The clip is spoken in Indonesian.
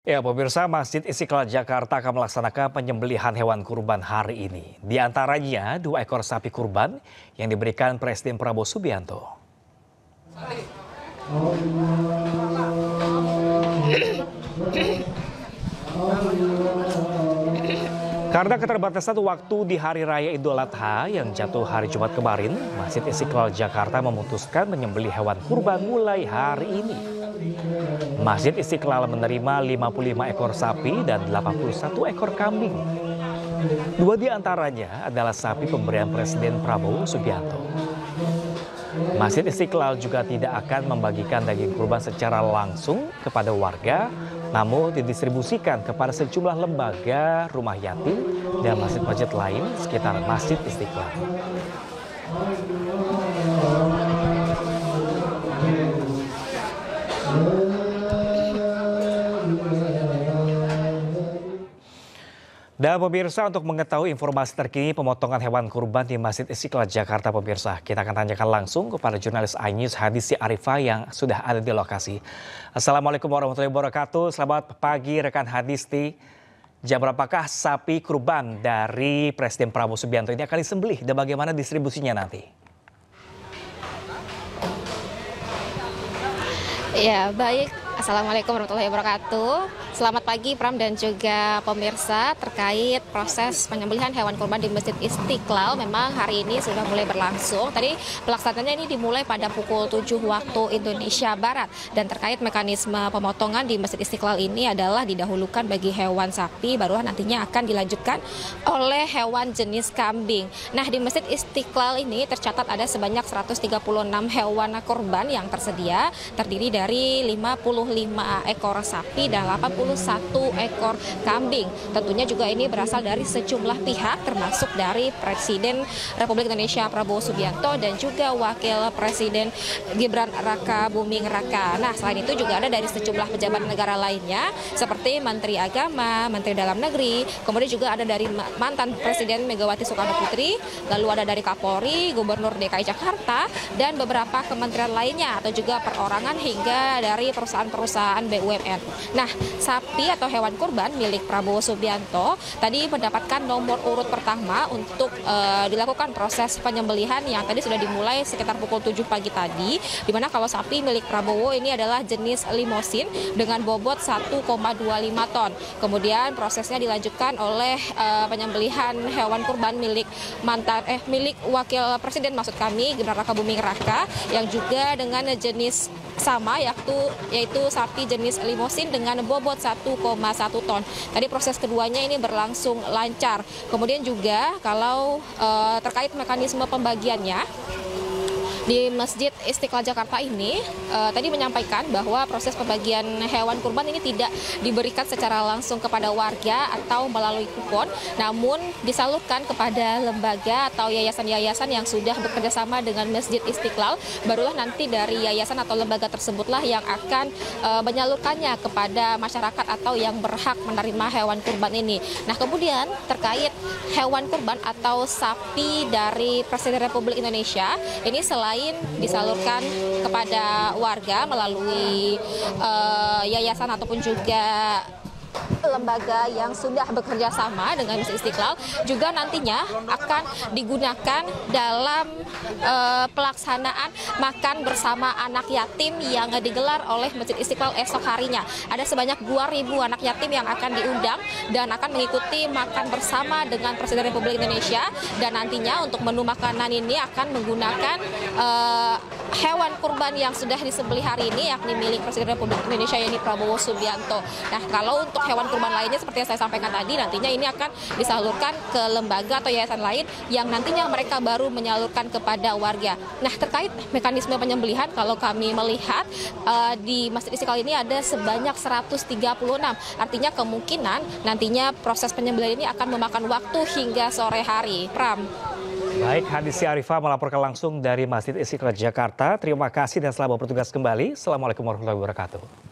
Ya, pemirsa, Masjid Istiqlal Jakarta akan melaksanakan penyembelihan hewan kurban hari ini. Di antaranya 2 ekor sapi kurban yang diberikan Presiden Prabowo Subianto. Karena keterbatasan waktu di Hari Raya Idul Adha yang jatuh hari Jumat kemarin, Masjid Istiqlal Jakarta memutuskan menyembelih hewan kurban mulai hari ini. Masjid Istiqlal menerima 55 ekor sapi dan 81 ekor kambing. 2 di antaranya adalah sapi pemberian Presiden Prabowo Subianto. Masjid Istiqlal juga tidak akan membagikan daging kurban secara langsung kepada warga, namun didistribusikan kepada sejumlah lembaga, rumah yatim, dan masjid-masjid lain sekitar Masjid Istiqlal. Dan pemirsa, untuk mengetahui informasi terkini pemotongan hewan kurban di Masjid Istiqlal Jakarta, pemirsa, kita akan tanyakan langsung kepada jurnalis iNews Hadisti Arifah yang sudah ada di lokasi. Assalamualaikum warahmatullahi wabarakatuh. Selamat pagi rekan Hadisti. Jam berapakah sapi kurban dari Presiden Prabowo Subianto ini akan disembelih dan bagaimana distribusinya nanti? Ya, baik. Assalamualaikum warahmatullahi wabarakatuh. Selamat pagi Pram dan juga pemirsa. Terkait proses penyembelihan hewan kurban di Masjid Istiqlal, memang hari ini sudah mulai berlangsung. Tadi pelaksanaannya ini dimulai pada pukul 7 waktu Indonesia Barat. Dan terkait mekanisme pemotongan di Masjid Istiqlal ini adalah didahulukan bagi hewan sapi, baru nantinya akan dilanjutkan oleh hewan jenis kambing. Nah, di Masjid Istiqlal ini tercatat ada sebanyak 136 hewan kurban yang tersedia, terdiri dari 55 ekor sapi dan 81 ekor kambing. Tentunya juga ini berasal dari sejumlah pihak, termasuk dari Presiden Republik Indonesia Prabowo Subianto dan juga Wakil Presiden Gibran Raka Buming Raka. Nah, selain itu juga ada dari sejumlah pejabat negara lainnya seperti Menteri Agama, Menteri Dalam Negeri, kemudian juga ada dari mantan Presiden Megawati Soekarno Putri, lalu ada dari Kapolri, Gubernur DKI Jakarta, dan beberapa kementerian lainnya atau juga perorangan hingga dari perusahaan BUMN. Nah, sapi atau hewan kurban milik Prabowo Subianto tadi mendapatkan nomor urut pertama untuk dilakukan proses penyembelihan yang tadi sudah dimulai sekitar pukul 7 pagi tadi, di mana kalau sapi milik Prabowo ini adalah jenis limosin dengan bobot 1,25 ton. Kemudian prosesnya dilanjutkan oleh penyembelihan hewan kurban milik milik Wakil Presiden maksud kami Gibran Raka Buming Raka yang juga dengan jenis sama yaitu sapi jenis limosin dengan bobot 1,1 ton. Tadi proses keduanya ini berlangsung lancar. Kemudian juga kalau terkait mekanisme pembagiannya di Masjid Istiqlal Jakarta ini tadi menyampaikan bahwa proses pembagian hewan kurban ini tidak diberikan secara langsung kepada warga atau melalui kupon, namun disalurkan kepada lembaga atau yayasan-yayasan yang sudah bekerjasama dengan Masjid Istiqlal. Barulah nanti dari yayasan atau lembaga tersebutlah yang akan menyalurkannya kepada masyarakat atau yang berhak menerima hewan kurban ini. Nah, kemudian terkait hewan kurban atau sapi dari Presiden Republik Indonesia ini selain disalurkan kepada warga melalui yayasan ataupun juga lembaga yang sudah bekerja sama dengan Masjid Istiqlal, juga nantinya akan digunakan dalam pelaksanaan makan bersama anak yatim yang digelar oleh Masjid Istiqlal esok harinya. Ada sebanyak 2.000 anak yatim yang akan diundang dan akan mengikuti makan bersama dengan Presiden Republik Indonesia, dan nantinya untuk menu makanan ini akan menggunakan hewan kurban yang sudah disembelih hari ini, yakni milik Presiden Republik Indonesia yakni Prabowo Subianto. Nah, kalau untuk hewan kurban lainnya seperti yang saya sampaikan tadi, nantinya ini akan disalurkan ke lembaga atau yayasan lain yang nantinya mereka baru menyalurkan kepada warga. Nah, terkait mekanisme penyembelihan, kalau kami melihat di Masjid Istiqlal ini ada sebanyak 136. Artinya kemungkinan nantinya proses penyembelihan ini akan memakan waktu hingga sore hari. Pram. Baik, Hadisti Arifah melaporkan langsung dari Masjid Istiqlal Jakarta. Terima kasih dan selamat bertugas kembali. Assalamualaikum warahmatullahi wabarakatuh.